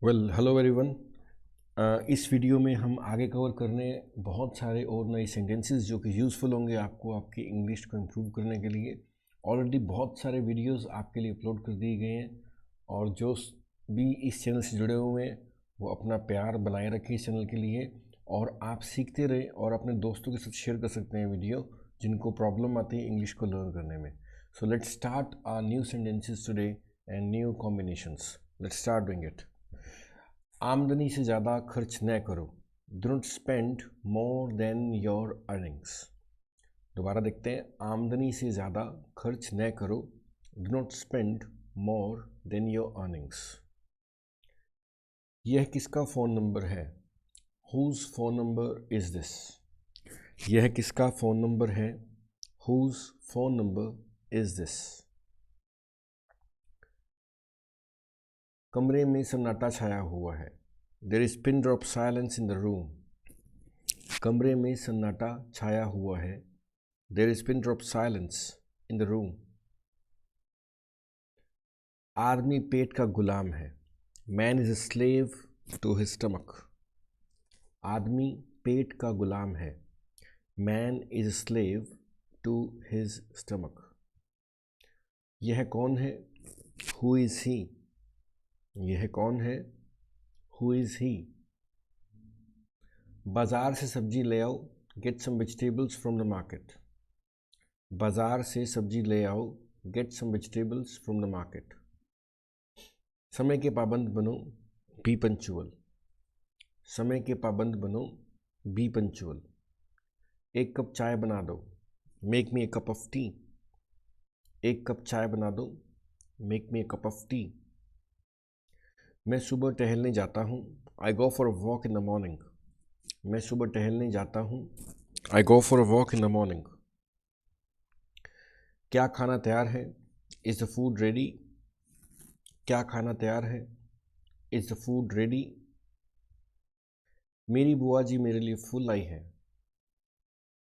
Hello everyone. इस video में हम आगे कवर करने बहुत सारे और नए सेंटेंसेस जो कि यूज़फुल होंगे आपको आपकी इंग्लिश को इम्प्रूव करने के लिए। ऑलरेडी बहुत सारे वीडियोस आपके लिए अपलोड कर दिए गए हैं और जो भी इस चैनल से जुड़े हुए हैं वो अपना प्यार बनाए रखें इस चैनल के लिए और आप सीखते रहे और अपने दोस्तों के साथ शेयर कर सकते हैं वीडियो जिनको प्रॉब्लम आती है इंग्लिश को लर्न करने में। So let's start our new sentences today and new combinations. Let's start doing it. आमदनी से ज़्यादा खर्च न करो। Do not spend more than your earnings. दोबारा देखते हैं। आमदनी से ज़्यादा खर्च न करो। Do not spend more than your earnings. यह किसका फ़ोन नंबर है? Whose phone number is this? यह किसका फ़ोन नंबर है? Whose phone number is this? कमरे में सन्नाटा छाया हुआ है। There is pin drop silence in the room. कमरे में सन्नाटा छाया हुआ है। There is pin drop silence in the room. आदमी पेट का गुलाम है। Man is a slave to his stomach. आदमी पेट का गुलाम है। Man is a slave to his stomach. यह कौन है? Who is he? यह कौन है? Who is he? बाजार से सब्जी ले आओ। Get some vegetables from the market. बाजार से सब्जी ले आओ। Get some vegetables from the market. समय के पाबंद बनो। Be punctual. समय के पाबंद बनो। Be punctual. एक कप चाय बना दो। Make me a cup of tea. एक कप चाय बना दो। Make me a cup of tea. मैं सुबह टहलने जाता हूँ। I go for a walk in the morning. मैं सुबह टहलने जाता हूँ। I go for a walk in the morning. क्या खाना तैयार है? Is the food ready? क्या खाना तैयार है? Is the food ready? मेरी बुआ जी मेरे लिए फूल लाई है।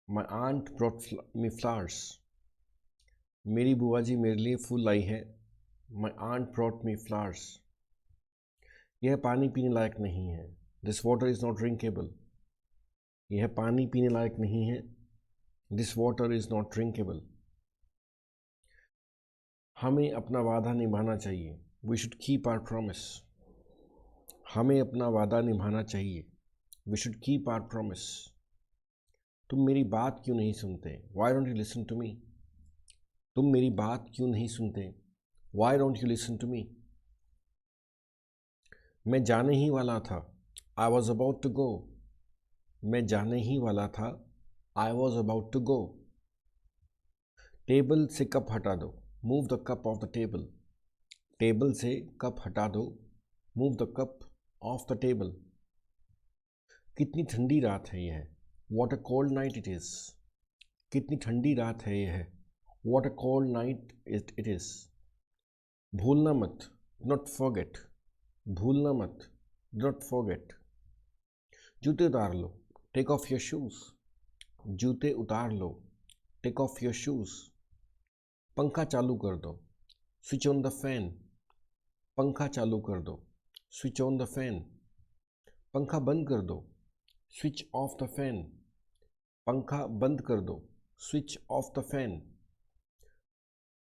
My aunt brought me flowers. मेरी बुआ जी मेरे लिए फूल लाई है। My aunt brought me flowers. यह पानी पीने लायक नहीं है। This water is not drinkable. यह पानी पीने लायक नहीं है। This water is not drinkable. हमें अपना वादा निभाना चाहिए। We should keep our promise. हमें अपना वादा निभाना चाहिए। We should keep our promise. तुम मेरी बात क्यों नहीं सुनते? Why don't you listen to me? तुम मेरी बात क्यों नहीं सुनते? Why don't you listen to me? मैं जाने ही वाला था। I was about to go. मैं जाने ही वाला था। I was about to go. Table से कप हटा दो। Move the cup off the table. Table से कप हटा दो। Move the cup off the table. कितनी ठंडी रात है यह। What a cold night it is. कितनी ठंडी रात है यह। What a cold night it is. भूलना मत। Not forget. भूलना मत। Not forget. जूते उतार लो। Take off your shoes. जूते उतार लो। Take off your shoes. पंखा चालू कर दो। Switch on the fan. पंखा चालू कर दो। Switch on the fan. पंखा बंद कर दो। Switch off the fan. पंखा बंद कर दो। Switch off the fan.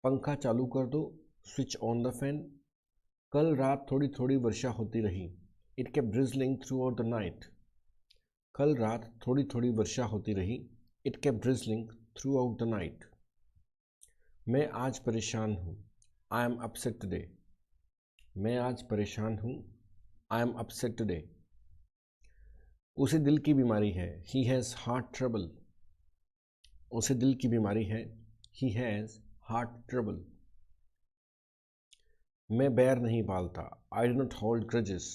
पंखा चालू कर दो। Switch on the fan. कल रात थोड़ी थोड़ी वर्षा होती रही। It kept drizzling through out the night. कल रात थोड़ी थोड़ी वर्षा होती रही। It kept drizzling through out the night. मैं आज परेशान हूँ। I am upset today. मैं आज परेशान हूँ। I am upset today. उसे दिल की बीमारी है। He has heart trouble. उसे दिल की बीमारी है। He has heart trouble. मैं बैर नहीं पालता। I do not hold grudges.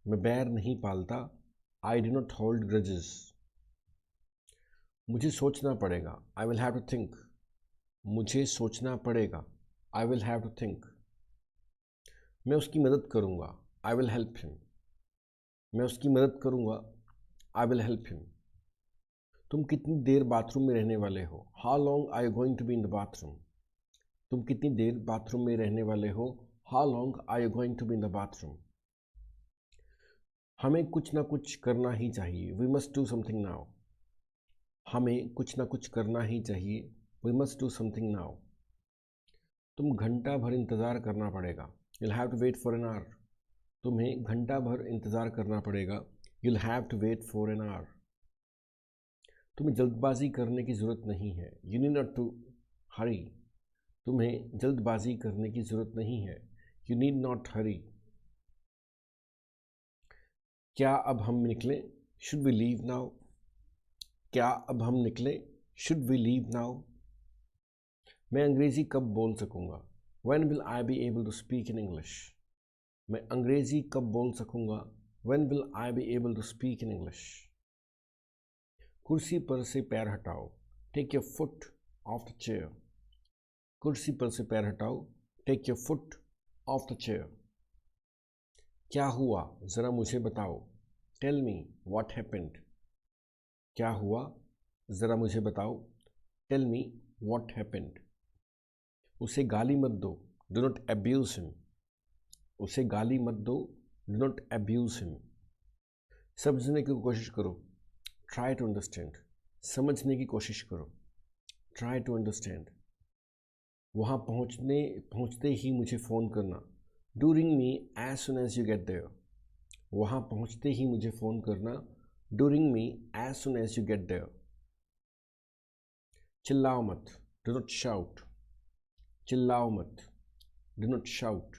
मैं बैर नहीं पालता। I do not hold grudges. मुझे सोचना पड़ेगा। I will have to think. मुझे सोचना पड़ेगा। I will have to think. मैं उसकी मदद करूँगा। I will help him. मैं उसकी मदद करूँगा। I will help him. तुम कितनी देर बाथरूम में रहने वाले हो? How long are you going to be in the bathroom? तुम कितनी देर बाथरूम में रहने वाले हो? How long are you going to be in the bathroom? हमें कुछ ना कुछ करना ही चाहिए, we must do something now. हमें कुछ ना कुछ करना ही चाहिए, we must do something now. तुम घंटा भर इंतज़ार करना पड़ेगा, you'll have to wait for an hour। तुम्हें घंटा भर इंतज़ार करना पड़ेगा, you'll have to wait for an hour। तुम्हें जल्दबाजी करने की ज़रूरत नहीं है, you need not to hurry। तुम्हें जल्दबाजी करने की ज़रूरत नहीं है, you need not hurry। क्या अब हम निकलें, should we leave now। क्या अब हम निकलें, should we leave now। मैं अंग्रेज़ी कब बोल सकूँगा, when will I be able to speak in English। मैं अंग्रेज़ी कब बोल सकूँगा, when will I be able to speak in English। कुर्सी पर से पैर हटाओ, take your foot off the chair। कुर्सी पर से पैर हटाओ, take your foot off the chair। क्या हुआ, ज़रा मुझे बताओ, tell me what happened। क्या हुआ, ज़रा मुझे बताओ, tell me what happened। उसे गाली मत दो, do not abuse him। उसे गाली मत दो, do not abuse him। समझने की कोशिश करो, try to understand। समझने की कोशिश करो, try to understand। वहाँ पहुँचते ही मुझे फ़ोन करना, do ring me as soon as you get there। वहाँ पहुँचते ही मुझे फ़ोन करना, do ring me as soon as you get there। चिल्लाओ मत, do not shout। चिल्लाओ मत, do not shout।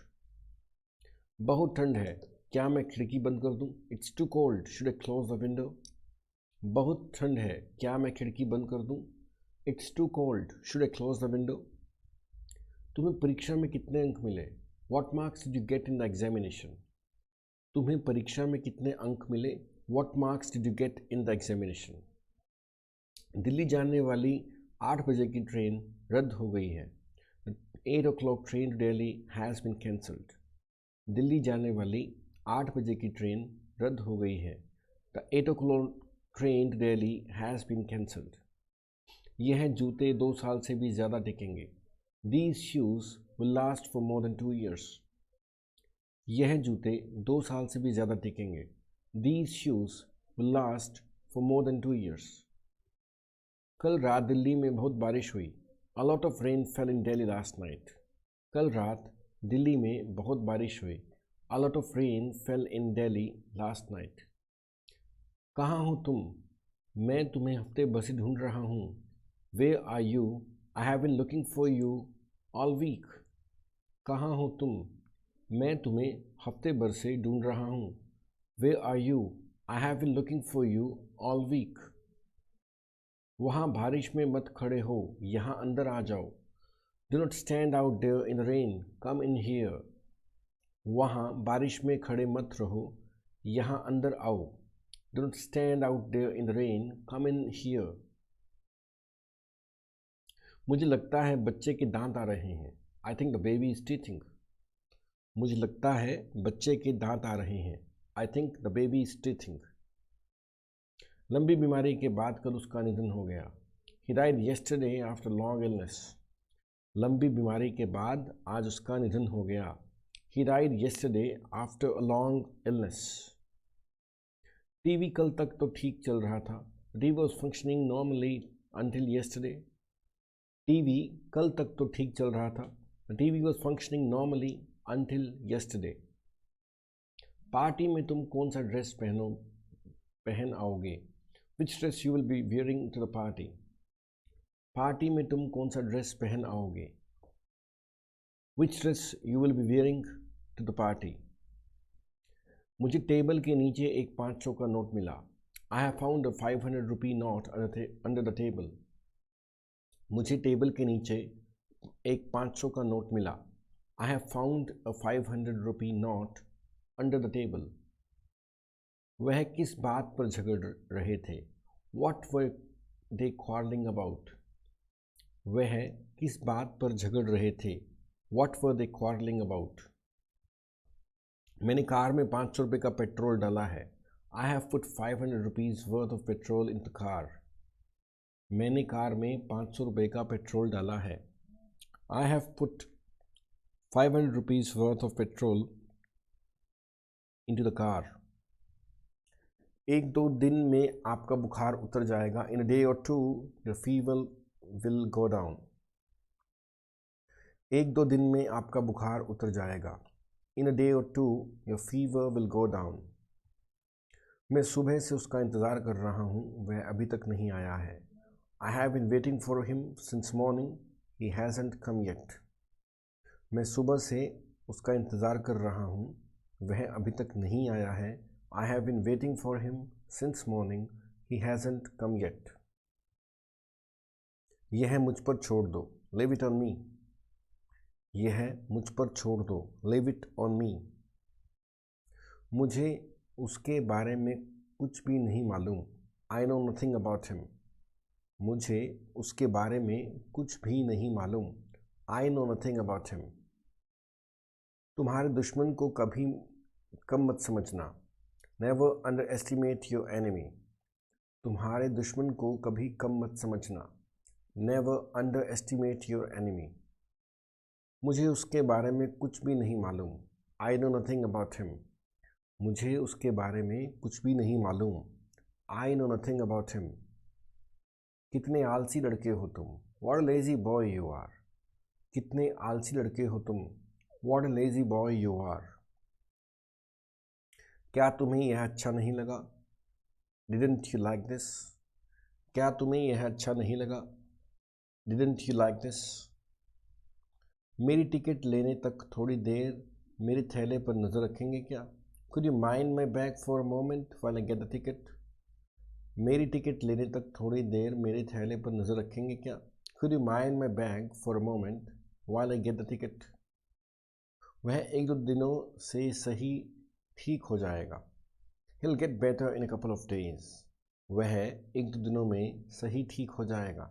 बहुत ठंड है, क्या मैं खिड़की बंद कर दूँ, it's too cold, should I close the window। बहुत ठंड है, क्या मैं खिड़की बंद कर दूँ, it's too cold, should I close the window। तुम्हें परीक्षा में कितने अंक मिले, what marks did you get in the examination। तुम्हें परीक्षा में कितने अंक मिले, what marks did you get in the examination। Delhi जाने वाली 8 बजे की ट्रेन रद्द हो गई है, 8 o'clock train to Delhi has been cancelled। Delhi जाने वाली 8 बजे की ट्रेन रद्द हो गई है, the 8 o'clock train to Delhi has been cancelled। यह जूते 2 साल से भी ज़्यादा टिकेंगे, these shoes will last for more than 2 years। यह जूते 2 साल से भी ज़्यादा टिकेंगे, these shoes will last for more than 2 years। कल रात दिल्ली में बहुत बारिश हुई, a lot of rain fell in Delhi last night। कल रात दिल्ली में बहुत बारिश हुई, a lot of rain fell in Delhi last night। कहाँ हो तुम, मैं तुम्हें हफ्ते भर से ढूंढ रहा हूँ, where are you, I have been looking for you all week। कहाँ हो तुम, मैं तुम्हें हफ्ते भर से ढूंढ रहा हूँ, where are you, I have been looking for you all week। वहाँ बारिश में मत खड़े हो, यहाँ अंदर आ जाओ, do not stand out there in the rain, come in here। वहाँ बारिश में खड़े मत रहो, यहाँ अंदर आओ, do not stand out there in the rain, come in here। मुझे लगता है बच्चे के दांत आ रहे हैं, I think the baby is teething। मुझे लगता है बच्चे के दांत आ रहे हैं, I think the baby is teething। लंबी बीमारी के बाद कल उसका निधन हो गया, he died yesterday after long illness। लंबी बीमारी के बाद आज उसका निधन हो गया, he died yesterday after a long illness। TV कल तक तो ठीक चल रहा था, TV was functioning normally until yesterday। TV कल तक तो ठीक चल रहा था, TV was functioning normally until yesterday। Party में तुम कौन सा ड्रेस पहन आओगे, which dress you will be wearing to the party। Party में तुम कौन सा ड्रेस पहन आओगे, which dress you will be wearing to the party। मुझे टेबल के नीचे एक 500 का नोट मिला, I have found a 500 rupee note under the table। मुझे टेबल के नीचे एक 500 का नोट मिला, I have found a 500 rupee note under the table। वह किस बात पर झगड़ रहे थे, What were they quarreling about। वह किस बात पर झगड़ रहे थे, What were they quarreling about। मैंने कार में 500 रुपये का पेट्रोल डाला है, I have put 500 rupees worth of petrol in the car। मैंने कार में 500 रुपये का पेट्रोल डाला है, I have put 500 rupees worth of petrol into the car। एक दो दिन में आपका बुखार उतर जाएगा. In a day or two your fever will go down. एक दो दिन में आपका बुखार उतर जाएगा. In a day or two your fever will go down. मैं सुबह से उसका इंतज़ार कर रहा हूँ, वह अभी तक नहीं आया है. I have been waiting for him since morning. He hasn't come yet. मैं सुबह से उसका इंतज़ार कर रहा हूँ, वह अभी तक नहीं आया है. I have been waiting for him since morning. He hasn't come yet. यह मुझ पर छोड़ दो. Leave it on me. यह मुझ पर छोड़ दो. Leave it on me. मुझे उसके बारे में कुछ भी नहीं मालूम. I know nothing about him. मुझे उसके बारे में कुछ भी नहीं मालूम. I know nothing about him. तुम्हारे दुश्मन को कभी कम मत समझना. Never underestimate your enemy. तुम्हारे दुश्मन को कभी कम मत समझना. Never underestimate your enemy. मुझे उसके बारे में कुछ भी नहीं मालूम. I know nothing about him. मुझे उसके बारे में कुछ भी नहीं मालूम. I know nothing about him. कितने आलसी लड़के हो तुम. What a lazy boy you are. कितने आलसी लड़के हो तुम. What a lazy boy you are. क्या तुम्हें यह अच्छा नहीं लगा. Didn't you like this? क्या तुम्हें यह अच्छा नहीं लगा. Didn't you like this? मेरी टिकट लेने तक थोड़ी देर मेरे थैले पर नज़र रखेंगे क्या. Could you mind my bag for a moment while I get the ticket? मेरी टिकट लेने तक थोड़ी देर मेरे थैले पर नज़र रखेंगे क्या. Could you mind my bag for a moment while I get the ticket? वह एक दो दिनों से सही ठीक हो जाएगा. He'll get better in a couple of days. वह एक दो दिनों में सही ठीक हो जाएगा.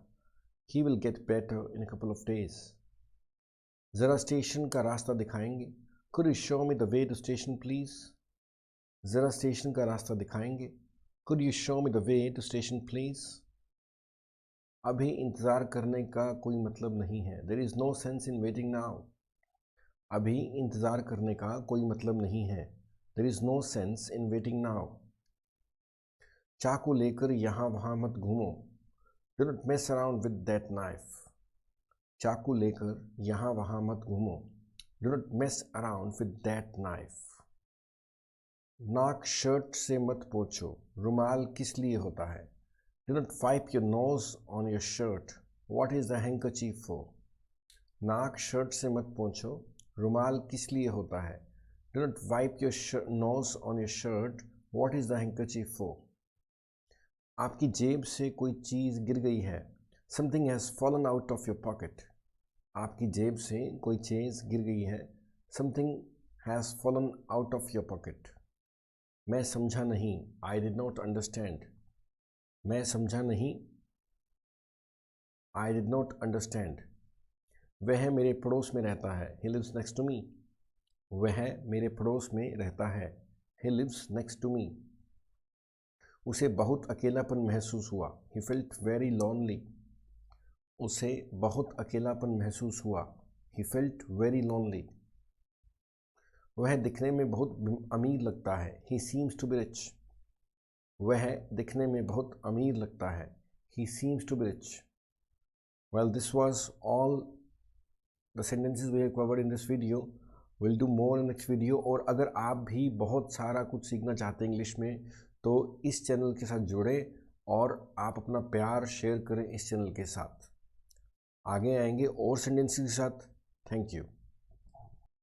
He will get better in a couple of days. ज़रा स्टेशन का रास्ता दिखाएंगे. Could you show me the way to station please? ज़रा स्टेशन का रास्ता दिखाएंगे. Could you show me the way to station please? अभी इंतज़ार करने का कोई मतलब नहीं है. There is no sense in waiting now. अभी इंतज़ार करने का कोई मतलब नहीं है. There is no sense in waiting now. चाकू लेकर यहाँ वहाँ मत घूमो. Do not mess around with that knife. चाकू लेकर यहाँ वहाँ मत घूमो. Do not mess around with that knife. नाक शर्ट से मत पोंछो. रुमाल किस लिए होता है. Do not wipe your nose on your shirt. What is the handkerchief for? नाक शर्ट से मत पोंछो. रुमाल किस लिए होता है. Do not wipe your nose on your shirt. What is the handkerchief for? आपकी जेब से कोई चीज़ गिर गई है. Something has fallen out of your pocket. आपकी जेब से कोई चीज़ गिर गई है. Something has fallen out of your pocket. मैं समझा नहीं. I did not understand. मैं समझा नहीं. I did not understand. वह मेरे पड़ोस में रहता है. He lives next to me. वह मेरे पड़ोस में रहता है. He lives next to me. उसे बहुत अकेलापन महसूस हुआ. He felt very lonely. उसे बहुत अकेलापन महसूस हुआ. He felt very lonely. वह दिखने में बहुत अमीर लगता है. He seems to be rich. वह दिखने में बहुत अमीर लगता है. He seems to be rich. Well, this was all the sentences we have covered in this video. We'll do more in next video. और अगर आप भी बहुत सारा कुछ सीखना चाहते हैं इंग्लिश में तो इस चैनल के साथ जुड़ें और आप अपना प्यार शेयर करें इस चैनल के साथ. आगे आएंगे और सेंटेंसेस के साथ. Thank you.